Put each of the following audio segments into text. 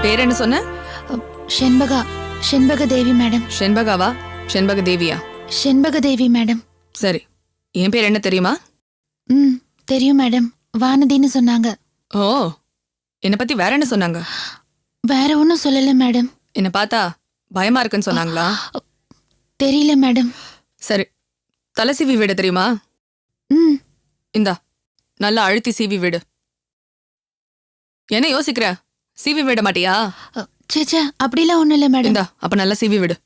பேர் என்ன சொன்ன? செண்பகா. செண்பக தேவி மேடம். செண்பகாவா? செண்பக தேவியா? செண்பக தேவி மேடம். சரி, என் பேர் என்ன தெரியுமா? தெரியும் மேடம். வானதின்னு சொன்னாங்க. ஓ, என்னை பத்தி வேற என்ன சொன்னாங்க? வேற ஒன்றும் சொல்லல மேடம். என்ன பார்த்தா பயமா இருக்குன்னு சொன்னாங்களா? தெரியல மேடம். சரி, தலை சீவி விட தெரியுமா? இந்தா, நல்லா அழுத்தி சீவி விடு. என்ன யோசிக்கிற? சீவி விட மாட்டியா? சேச்சா, அப்படிலாம் ஒண்ணும் இல்ல மேடம். இந்தா, அப்ப நல்லா சீவி விடு.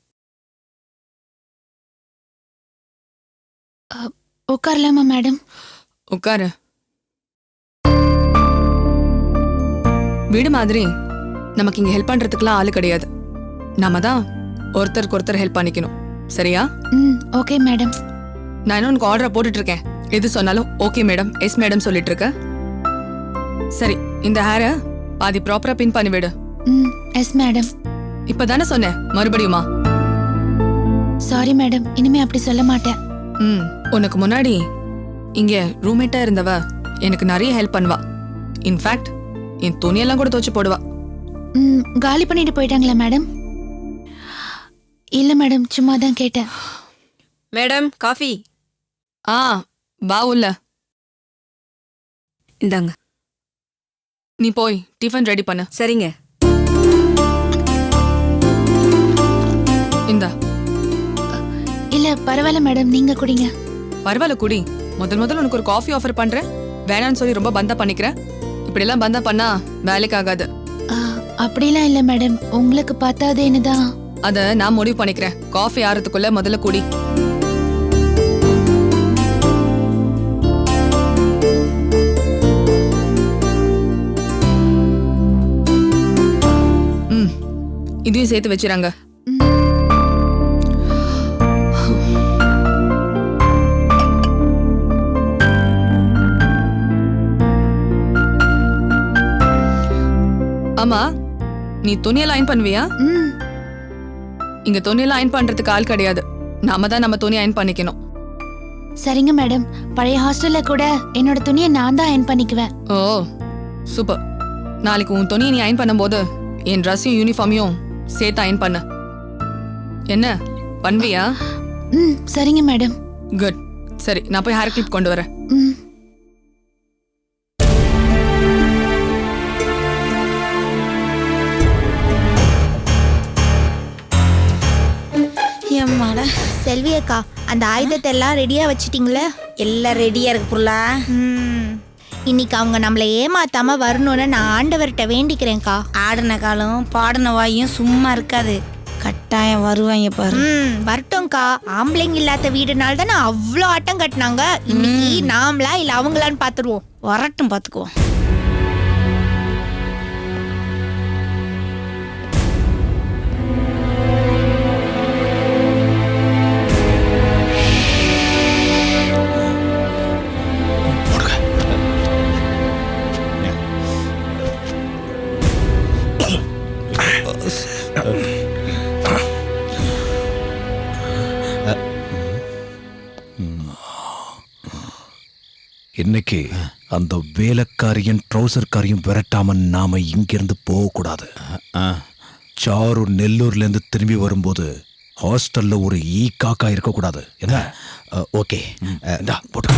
உட்காரலாமா மேடம்? உட்காரு. வீடு மாதிரி நமக்கு இங்க ஹெல்ப் பண்றதுக்குலாம் ஆளு கிடையாது. நாம தான் ஒருத்தருக்கு ஒருத்தர் ஹெல்ப் பண்ணிக்கணும். சரியா? Okay madam. நான் இன்னும் உனக்கு ஆர்டரை போட்டுட்டு இருக்கேன். எது சொன்னாலும் ஓகே மேடம், எஸ் மேடம் சொல்லிட்டு இருக்க. சரி, இந்த ஹேரை பாதி ப்ராப்பரா பின் பண்ணி விடு. Yes madam. இப்பதானே சொன்னேன், மறுபடியுமா? சாரி மேடம், இனிமே அப்படி சொல்ல மாட்டேன். உனக்கு முன்னாடி இங்க ரூம்மேட்டா இருந்தவ எனக்கு நிறைய ஹெல்ப் பண்ணுவா. இன்ஃபேக்ட் என் துணியெல்லாம் கூட துவச்சு போடுவா. காலி பண்ணிட்டு போயிட்டாங்களா மேடம்? இல்ல மேடம், சும்மா தான் கேட்டேன். Madam, coffee. வா உள்ள. இந்தாங்க. நீ போய் டிஃபன் ரெடி பண்ணு. சரிங்க. இந்தா. இல்ல பரவாயில்ல மேடம், நீங்க குடிங்க. பரவாயில்ல குடி. முதல்ல உனக்கு ஒரு காஃபி ஆஃபர் பண்றேன். வேணான்னு சொல்லி ரொம்ப பந்தா பண்ணிக்கிறேன். இப்படி எல்லாம் பந்தா பண்ணா வேலைக்கு ஆகாது. அப்படிலாம் இல்ல மேடம், உங்களுக்கு பத்தாதேன்னு தான். அத நான் முடிவு பண்ணிக்கிறேன். காஃபி ஆறதுக்குள்ள முதல்ல குடி. இதையும் சேர்த்து வச்சிராங்க. ஆமா, நீ துணியெல்லாம் அயன் பண்ணுவியா? இங்க துணியெல்லாம் அயன் பண்றதுக்கு ஆள் கிடையாது. நாம தான் நம்ம துணி அயன் பண்ணிக்கணும். சரிங்க மேடம். பழைய ஹாஸ்டல்ல கூட என்னோட துணியை நான் தான் அயன் பண்ணிக்குவேன். ஓ சூப்பர். நாளைக்கு உன் துணியை நீ அயன் பண்ணும்போது என் ட்ரெஸ்ஸையும் யூனிஃபார்மையும் சேர்த்து அயன் பண்ண. என்ன பண்ணுவியா? சரிங்க மேடம். குட். சரி, நான் போய் ஹேர் கிளிப் கொண்டு வரேன். செல்வி அக்கா, அந்த ஆயுதத்தை எல்லாம் ரெடியா வச்சிட்டீங்களா? எல்லாம் ரெடியா இருக்கு புள்ளா. இன்னைக்கு அவங்க நம்மளை ஏமாத்தாம வரணும்னு நான் ஆண்டவர்கிட்ட வேண்டிக்கிறேன்க்கா. ஆடின காலம் பாடின வாயும் சும்மா இருக்காது, கட்டாயம் வருவாங்க பாரு. வரட்டும்க்கா. ஆம்பளைங்க இல்லாத வீடுனால தானே அவ்வளோ ஆட்டம் கட்டினாங்க. இன்னைக்கு நாமளா இல்ல அவங்களான்னு பாத்துருவோம். வரட்டும், பாத்துக்குவோம். இன்னைக்கு அந்த வேலைக்காரியும் ட்ரௌசர்காரியும் விரட்டாம நாம இங்கிருந்து போக கூடாது. சாரு நெல்லூர்ல இருந்து திரும்பி வரும்போது ஹாஸ்டல்ல ஒரு ஈ காக்கா இருக்க கூடாது. என்ன? ஓகே, போட்டு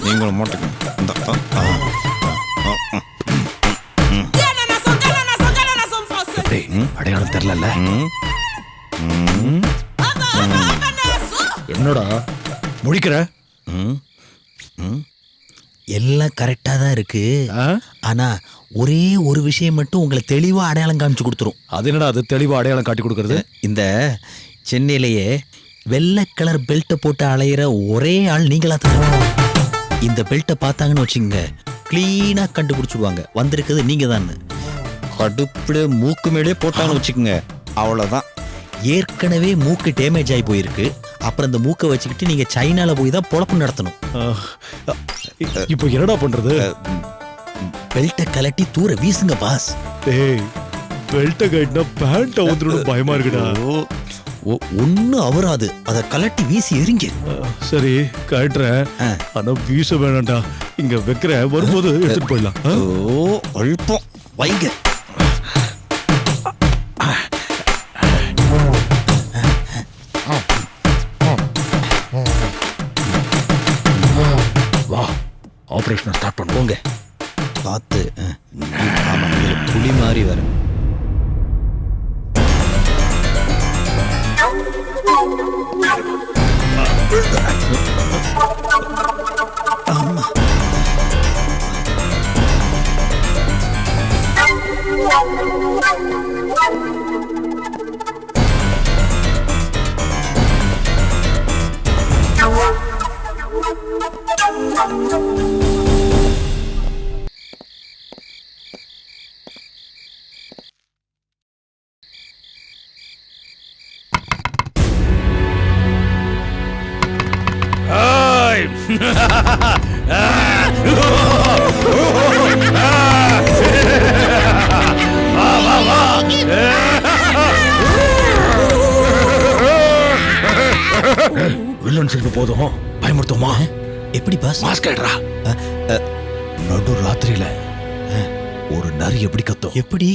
நீங்களும் மாட்டுங்க. அடையாளம் தெரியல. என்னடா முழிக்கிற? எல்லாம் கரெக்டா தான் இருக்கு. ஆனா ஒரே ஒரு விஷயம் மட்டும் உங்களை தெளிவா அடையாளம் காமிச்சு கொடுத்துரும். அது என்னடா அது தெளிவா அடையாளம் காட்டி கொடுக்கறது? இந்த சென்னையிலேயே வெள்ளை கலர் பெல்ட்டை போட்டு அலையிற ஒரே ஆள் நீங்களா தான். இந்த பெல்ட்டை பார்த்தாங்கன்னு வச்சுக்கோங்க, கிளீனா கண்டுபிடிச்சிடுவாங்க வந்திருக்கிறது நீங்க தான். கடுப்புல மூக்கு மேலே போட்டாங்கன்னு வச்சுக்கோங்க, அவ்வளவுதான். ஏற்கனவே மூக்கு டேமேஜ் ஆகி போயிருக்கு, அப்புறம் இந்த மூக்கை வச்சுக்கிட்டு நீங்க சைனால போய் தான் பொழப்பு நடத்தணும். இப்போ என்னடா பண்றது? பெல்ட்டை கலட்டி தூர வீசுங்க பாஸ். டேய், பெல்ட்டை கட்டினா பேண்ட் அவுந்துடும் பயமா இருக்குடா. ஒன்னும் அவராது, அதை கலட்டி வீசி எரிங்க. சரி கட்டுறேன், ஆனா வீச வேணாம்டா. இங்க வைக்கிற வரும்போது எடுத்துட்டு போயிடலாம். ஓ அல்பம் வைங்க. வா, ஆபரேஷன் ஸ்டார்ட் பண்ணுவோங்க. பார்த்து. ஆமா, இதுல புலி மாதிரி வர. ஆமா. வில்லன் சிரிப்பு போதும், பயமுறுத்துமா? எப்படி பாஸ்? மாஸ்க் ஆயிடுறா. நடு ராத்திரியில ஒரு நரி எப்படி கத்தும்? எப்படி?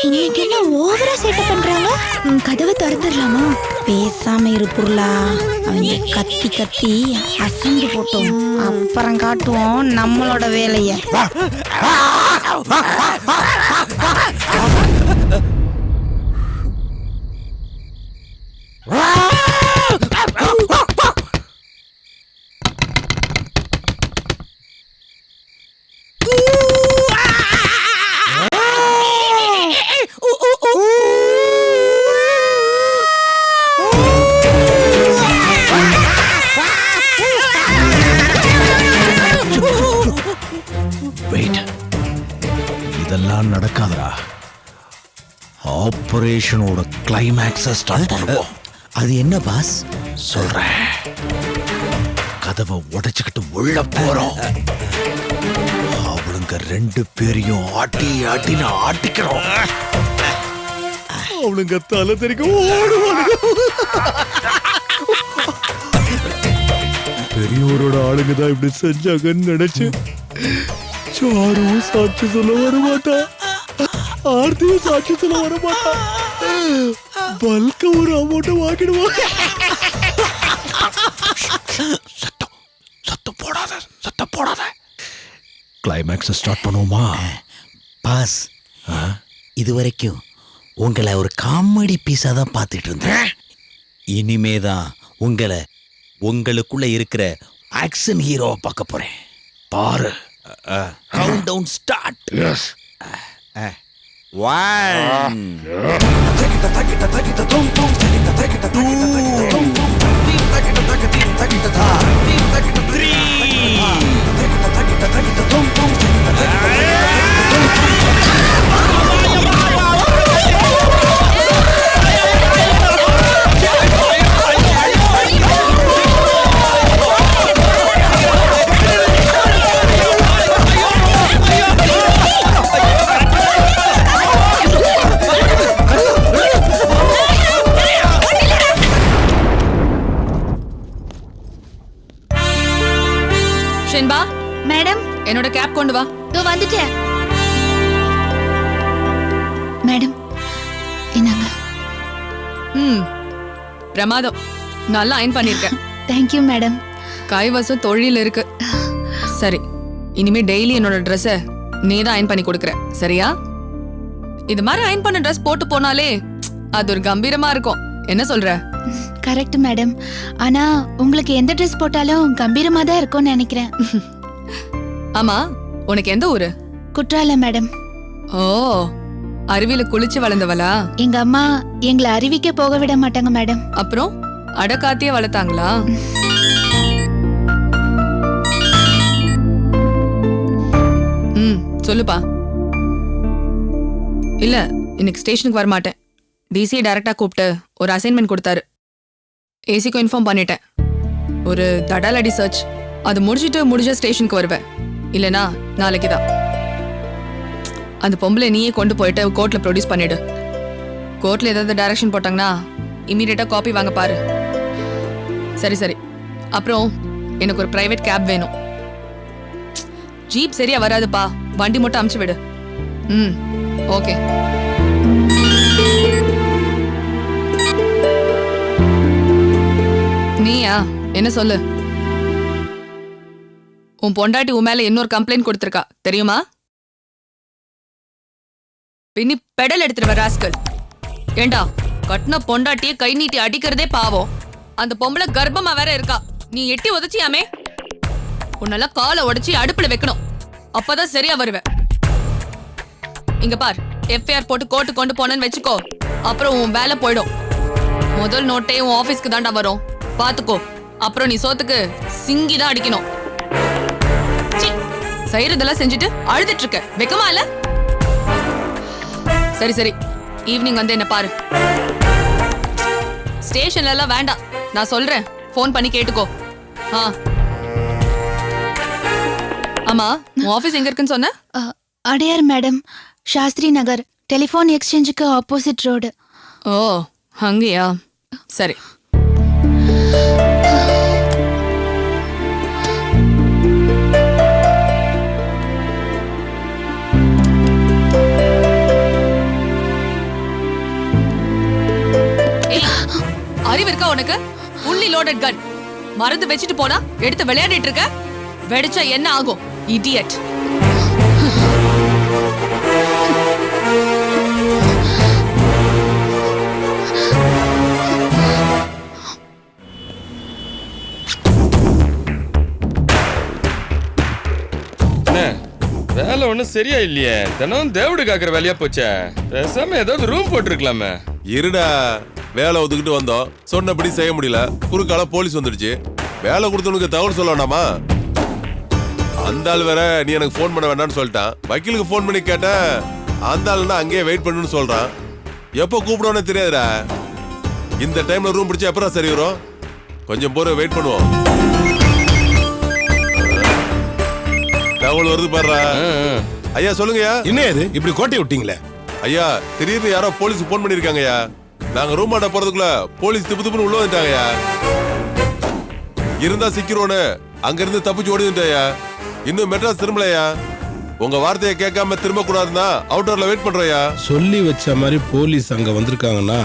இன்னைக்கு என்ன ஓவரா செட்டப் பண்றாங்க? கதவை திறந்துடலாமா? பேசாம இரு புருளா. அவங்க கத்தி கத்தி அசந்து போட்டோம், அப்புறம் காட்டுவோம் நம்மளோட வேலைய. இதெல்லாம் நடக்காதடா. ஆபரேஷனோட கிளைமேக்ஸ ஸ்டார்ட் பண்ணுவோம். அது என்ன பாஸ்? சொல்றேன். கதவை உடைச்சுக்கிட்டு உள்ள போறோம். அவளுங்க ரெண்டு பேரையும் ஆட்டி ஆட்டின்னு ஆட்டிக்கிறோம். அவளுங்க தலை தெரிக்க ஓடுவாங்க. பெரியோரோட ஆளுங்க தான் இப்படி செஞ்சாங்கன்னு நினைச்சு சாரும் சாட்சி சொல்ல வரமாட்டா, ஆர்த்தியும் சாட்சி சொல்ல வரமாட்டா. பல்க ஒரு அமௌண்ட் வாங்கிடுவாங்க. சத்தம் போடாத. கிளைமேக்ஸ் ஸ்டார்ட் பண்ணுவோமா? பாஸ், இதுவரைக்கும் உங்களை ஒரு காமெடி பீஸா தான் பார்த்துட்டு இருந்தேன். இனிமேதான் உங்களுக்குள்ள இருக்கிற ஆக்ஷன் ஹீரோவை பார்க்க போறேன். பாரு. Countdown start. 3 ஷென்பா, மேடம், என்னோட கேப் கொண்டு வா. இதோ வந்துட்டேன். மேடம், என்னங்க? பிரமாதம். நல்லா அயன் பண்ணிருக்கேன். Thank you madam. கைவசம் தொழில் இருக்கு. சரி, இனிமே டெய்லி என்னோட ட்ரெஸ்ஸை நீ தான் அயன் பண்ணி கொடுக்குற, சரியா? இது மாதிரி அயன் பண்ண ட்ரெஸ் போட்டு போனாலே அது ஒரு கம்பீரமா இருக்கும். என்ன சொல்ற? Correct madam. ஆனா உங்களுக்கு எந்த ட்ரெஸ் போட்டாலும் கம்பீரமா தான் இருக்கும்னு நினைக்கிறேன். ஆமா, உனக்கு எந்த ஊரு? குற்றாலம் மேடம். ஓ, அருவியில குளிச்சு வளர்ந்தவளா? எங்க அம்மா எங்களை அருவிக்கே போக விட மாட்டாங்க மேடம். அப்புறம் அடக்காத்தியே வளர்த்தாங்களா? சொல்லுப்பா. இல்ல, இன்னைக்கு ஸ்டேஷனுக்கு வர மாட்டேன். டிசி டைரக்டா கூப்பிட்டு ஒரு அசைன்மெண்ட் கொடுத்தாரு. ஏசிக்கும் இன்ஃபார்ம் பண்ணிட்டேன். ஒரு தடாலடி சர்ச், அது முடிஞ்ச ஸ்டேஷனுக்கு வருவேன். இல்லனா நாளைக்கு தான். அந்த பொம்பளை நீயே கொண்டு போயிட்டு கோர்ட்ல ப்ரொடியூஸ் பண்ணிடு. கோர்ட்ல ஏதாவது டைரக்ஷன் போட்டாங்கன்னா இமீடியட்டா காப்பி வாங்க பாரு. சரி. அப்புறம் எனக்கு ஒரு பிரைவேட் கேப் வேணும். ஜீப் சரியா வராதுப்பா, வண்டி மட்டும் அமுச்சு விடு. ஓகே. நீயா? என்ன சொல்லு. உன் பொண்டாட்டி உன் மேல இன்னொரு கம்ப்ளைண்ட் கொடுத்திருக்கா, தெரியுமா? பின்னி பெடல் எடுத்துருவ ராஸ்கல். ஏண்டா, கட்டின பொண்டாட்டிய கை நீட்டி அடிக்கிறதே பாவம். அந்த பொம்பளை கர்ப்பமா வேற இருக்கா. நீ எட்டி உதச்சியாமே. உன்னெல்லாம் காலை உடைச்சி அடுப்புல வைக்கணும். அப்பதான் சரியா வருவேன். இங்க பார், எஃப்ஐஆர் போட்டு கோர்ட்டு கொண்டு போனேன்னு வச்சுக்கோ, அப்புறம் உன் வேலை போயிடும். முதல் நோட்டே உன் ஆபீஸ்க்கு தாண்டா வரும், பாத்துக்கோ. அப்புறம் நீ சோத்துக்கு சிங்கிதான் அடிக்கணும். செய்யறதெல்லாம் செஞ்சுட்டு அழுதுட்டு இருக்க, வெக்கமா இல்ல? சரி, ஈவினிங் வந்து என்ன பாரு. ஸ்டேஷன்ல எல்லாம் வேண்டாம், நான் சொல்றேன், போன் பண்ணி கேட்டுக்கோ. ஆமா, உன் ஆபீஸ் எங்க இருக்குன்னு சொன்ன? அடையார் மேடம், சாஸ்திரி நகர், டெலிஃபோன் எக்ஸ்சேஞ்சுக்கு ஆப்போசிட் ரோடு. ஓ, அங்கயா? சரி. அறிவு இருக்கா உனக்கு? ஃபுல்லி லோடட் கன் மறந்து வச்சுட்டு போனா எடுத்து விளையாடிட்டு இருக்க. வெடிச்சா என்ன ஆகும்? இடியட். வேலை ஒன்றும் சரியா இல்லையே. தினம் தேவடு காக்குற வேலையா போச்சே. பேசாம ஏதாவது ரூம் போட்டிருக்கலாமே. இருடா, வேலை ஒதுக்கிட்டு வந்தோம், சொன்னபடி செய்ய முடியல. குறுக்கால போலீஸ் வந்துடுச்சு. வேலை கொடுத்தவனுக்கு தகவல் சொல்ல வேண்டாமா? அந்த ஆள் வேற நீ எனக்கு ஃபோன் பண்ண வேண்டாம்னு சொல்லிட்டான். வக்கீலுக்கு ஃபோன் பண்ணி கேட்டேன், அந்த ஆள்னா அங்கேயே வெயிட் பண்ணுன்னு சொல்றான். எப்போ கூப்பிடுவோன்னு தெரியாதுடா. இந்த டைம்ல ரூம் பிடிச்சா எப்பறம் சரி வரும்? கொஞ்சம் போற வெயிட் பண்ணுவோம். தகவல் வருது பாரு. ஐயா சொல்லுங்கய்யா. என்ன இது இப்படி கோட்டை விட்டீங்களே? ஐயா, திடீர்னு யாரோ போலீஸ் போன் பண்ணிருக்காங்கய்யா. நாங்க ரூம் ஆட்ட போறதுக்குள்ள போலீஸ் திப்பு உள்ள வந்துட்டாங்கய்யா. இருந்தா சிக்கிறோன்னு அங்க இருந்து தப்பிச்சு ஓடிட்டாயா. இன்னும் மெட்ராஸ் திரும்பலையா. உங்க வார்த்தையை கேட்காம திரும்ப கூடாதுன்னா அவுட்டர்ல வெயிட் பண்றயா. சொல்லி வச்ச மாதிரி போலீஸ் அங்க வந்திருக்காங்கன்னா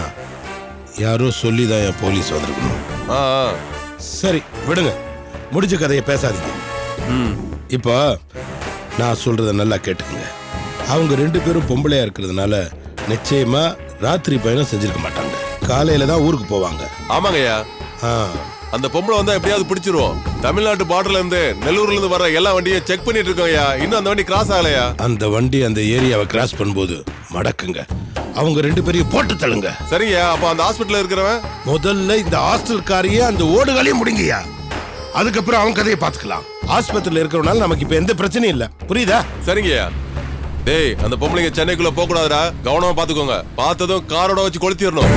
யாரோ சொல்லிதான் போலீஸ் வந்திருக்கணும். சரி விடுங்க, முடிஞ்ச கதையை பேசாதீங்க. இப்போ நான் சொல்றத நல்லா கேட்டுக்குங்க. அவங்க 2 பேரும் பொம்பளையா இருக்கிறதுனால நிச்சயமா ராத்திரி பயணம் செஞ்சிருக்க மாட்டாங்க. காலையில தான் ஊருக்கு போவாங்க. ஆமாங்கய்யா. அந்த பொம்பளை வந்தா எப்படியாவது பிடிச்சிருவோம். தமிழ்நாட்டு பார்டர்ல இருந்து நெல்லூர்ல இருந்து வர எல்லா வண்டியும் செக் பண்ணிட்டு இருக்கோம்யா. இன்னும் அந்த வண்டி கிராஸ் ஆகலையா? அந்த வண்டி அந்த ஏரியாவை கிராஸ் பண்ணும்போது மடக்குங்க. அவங்க 2 பேரையும் போட்டு தள்ளுங்க. சரிங்கய்யா. அப்ப அந்த ஹாஸ்பிட்டல் இருக்கிறவன் முதல்ல இந்த ஹாஸ்டல்காரியே அந்த ஓடுகளையும் முடிங்கய்யா. அதுக்கப்புறம் அவங்க கதையை பாத்துக்கலாம். ஆஸ்பத்திரியில இருக்கிறவனால நமக்கு இப்ப எந்த பிரச்சனையும் இல்ல, புரியுதா? சரிங்கய்யா. டேய், அந்த பொம்பளைங்க சென்னைக்குள்ள போக கூடாதுடா, கவனமா பாத்துக்கோங்க. பார்த்ததும் காரோட வச்சு கொளுத்திடணும்.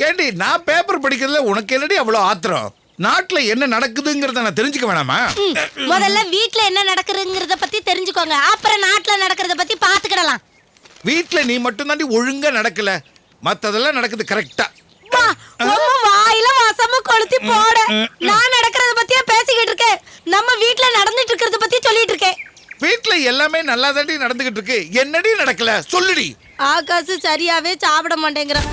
ஏண்டி, நான் பேப்பர் படிக்கிறதுல உனக்கு என்னடி அவ்வளவு ஆத்திரம்? நாட்டுல என்ன நடக்குதுங்கறத நான் தெரிஞ்சுக்க வேணாமா? முதல்ல வீட்ல என்ன நடக்குதுங்கறத பத்தி தெரிஞ்சுக்கோங்க, அப்புறம் நாட்டுல நடக்கிறத பத்தி பாத்துக்கிடலாம். வீட்ல நீ மட்டும் தாண்டி ஒழுங்கா நடக்கல, மத்ததெல்லாம் நடக்குது கரெக்டா. வாயில வசமா கொளுத்தி போட. நான் நடக்கிறத பத்தியே பேசிக்கிட்டு இருக்கேன். நம்ம வீட்ல நடந்துட்டு இருக்கிறத பத்தி சொல்லிட்டு இருக்கேன். வீட்டுல எல்லாமே நல்லா தாண்டி நடந்துகிட்டு இருக்கு, என்னடி நடக்கல சொல்லுடி. ஆகாசு சரியாவே சாப்பிட மாட்டேங்கிறான்.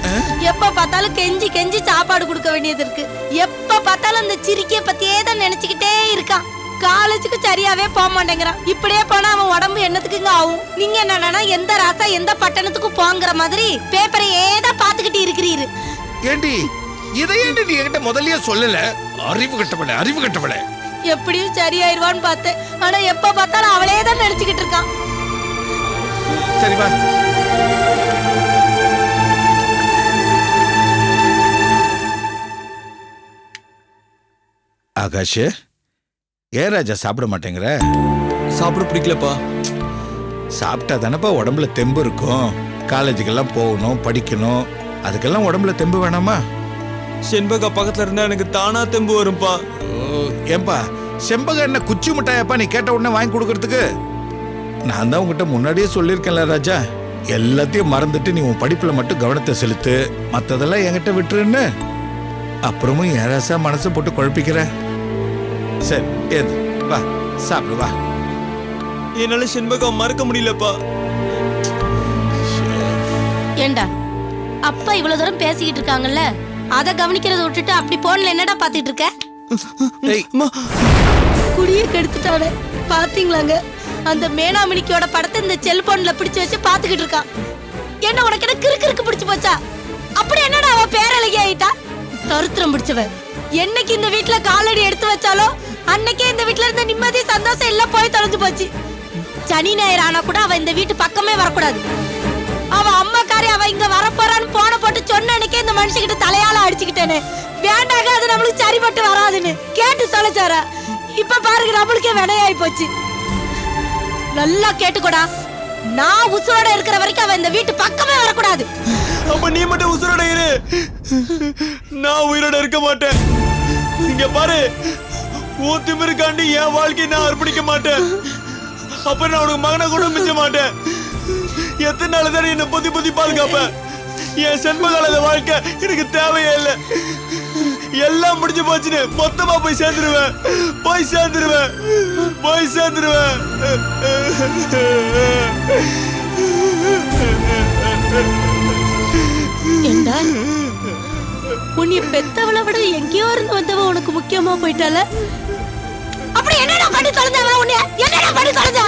எப்ப பார்த்தாலும் கெஞ்சி கெஞ்சி சாப்பாடு கொடுக்க வேண்டியது இருக்கு. எப்ப பார்த்தாலும் அந்த சிரிக்கைய பத்தியே தான் நினைச்சுக்கிட்டே இருக்கான். காலேஜுக்கு சரியாவே போக மாட்டேங்கிறான். இப்படியே போனா அவன் உடம்பு என்னத்துக்குங்க ஆகும்? நீங்க என்னன்னா எந்த ராசா எந்த பட்டணத்துக்கு போங்கிற மாதிரி பேப்பரை ஏதான் பாத்துக்கிட்டு இருக்கிறீரு. ஏண்டி இதை ஏண்டி நீ என்கிட்ட முதல்லயே சொல்லல? அறிவு கட்டவளே, அறிவு கட்டவளே. எப்படியும் சரியாயிருவான்னு பார்த்தேன். ஆனா எப்ப பார்த்தாலும் அவளே தான் நினைச்சுக்கிட்டு இருக்கான். சரி வா. ஆகாஷ், ஏன் ராஜா சாப்பிட மாட்டேங்கிற? சாப்பிட பிடிக்கலப்பா. சாப்பிட்டா தானப்பா உடம்புல தெம்பு இருக்கும். காலேஜுக்கெல்லாம் போகணும், படிக்கணும், அதுக்கெல்லாம் உடம்புல தெம்பு வேணாமா? செண்பகா பக்கத்துல இருந்தா எனக்கு தானா தெம்பு வரும்பா. ஏன்பா செம்பக என்ன குச்சி மிட்டாயப்பா நீ கேட்ட உடனே வாங்கி கொடுக்கறதுக்கு? நான் தான் உங்ககிட்ட முன்னாடியே சொல்லியிருக்கேன்ல ராஜா, எல்லாத்தையும் மறந்துட்டு நீ உன் படிப்புல மட்டும் கவனத்தை செலுத்து, மத்ததெல்லாம் என்கிட்ட விட்டுருன்னு. அப்புறமும் யாராசா மனசை போட்டு குழப்பிக்கிற. சரி ஏது வா சாப்பிடு வா. என்னால செண்பகா மறக்க முடியலப்பா. ஏண்டா அப்பா இவ்வளவு தூரம் பேசிக்கிட்டு இருக்காங்கல்ல, அத கவனிக்கிறத விட்டுட்டு அப்படி போன்ல என்னடா பாத்துட்டு இருக்க? குடிய கெடுத்துட்டானே பாத்தீங்களாங்க? அந்த மேனாமணிக்கோட படத்தை இந்த செல்போன்ல பிடிச்சு வச்சு பாத்துக்கிட்டு இருக்கான். என்ன உனக்கு என்ன கிறுக்கு பிடிச்சு போச்சா? அப்படி என்னடா அவ பேரழகி ஆயிட்டா? தருத்திரம் பிடிச்சவ. என்னைக்கு இந்த வீட்டுல காலடி எடுத்து வச்சாலோ அன்னைக்கே இந்த வீட்டுல இருந்த நிம்மதி சந்தோஷம் எல்லாம் போய் தொலைஞ்சு போச்சு. சனி ஞாயிறு ஆனா கூட அவ இந்த வீட்டு பக்கமே வரக்கூடாது. அவ அம்மாக்காரி அவ இங்க வரப்போறான்னு போன போட்டு சொன்ன அன்னைக்கே இந்த மனுஷகிட்ட தலையால அடிச்சுக்கிட்டேன்னு. வேண்டாங்க, அது நம்மளுக்கு சரிப்பட்டு வராதுன்னு கேட்டு தொலைச்சாரா? இப்ப பாருங்க நம்மளுக்கே வினையாயி போச்சு. நல்லா கேட்டுக்கோடா, நான் உசுரோட இருக்கிற வரைக்கும் அவ இந்த வீட்டு பக்கமே வரக்கூடாது. அப்ப நீ மட்டும் உசுரோட இரு, நான் உயிரோட இருக்க மாட்டேன். இங்க பாரு, உன் திமிருக்காண்டி என் வாழ்க்கையை நான் அர்ப்பணிக்க மாட்டேன். அப்ப நான் உனக்கு மகனை கூட மிஞ்ச மாட்டேன். எத்தனை நாள் தான் என்ன பொத்தி பொத்தி பாதுகாப்ப? என் செண்பகால வாழ்க்கை எனக்கு தேவையே இல்லை. எல்லாம் முடிஞ்சு போச்சுன்னு மொத்தமா போய் சேர்ந்துருவேன், போய் சேர்ந்துருவேன், போய் சேர்ந்துருவேன். ஏண்டா உன்னை பெத்தவளை விட எங்கேயோ இருந்து வந்தவ உனக்கு முக்கியமா போயிட்டால? அப்படி என்னடா பண்ணி தொலைஞ்சவ? உன்னை என்னடா பண்ணி தொலைஞ்சா?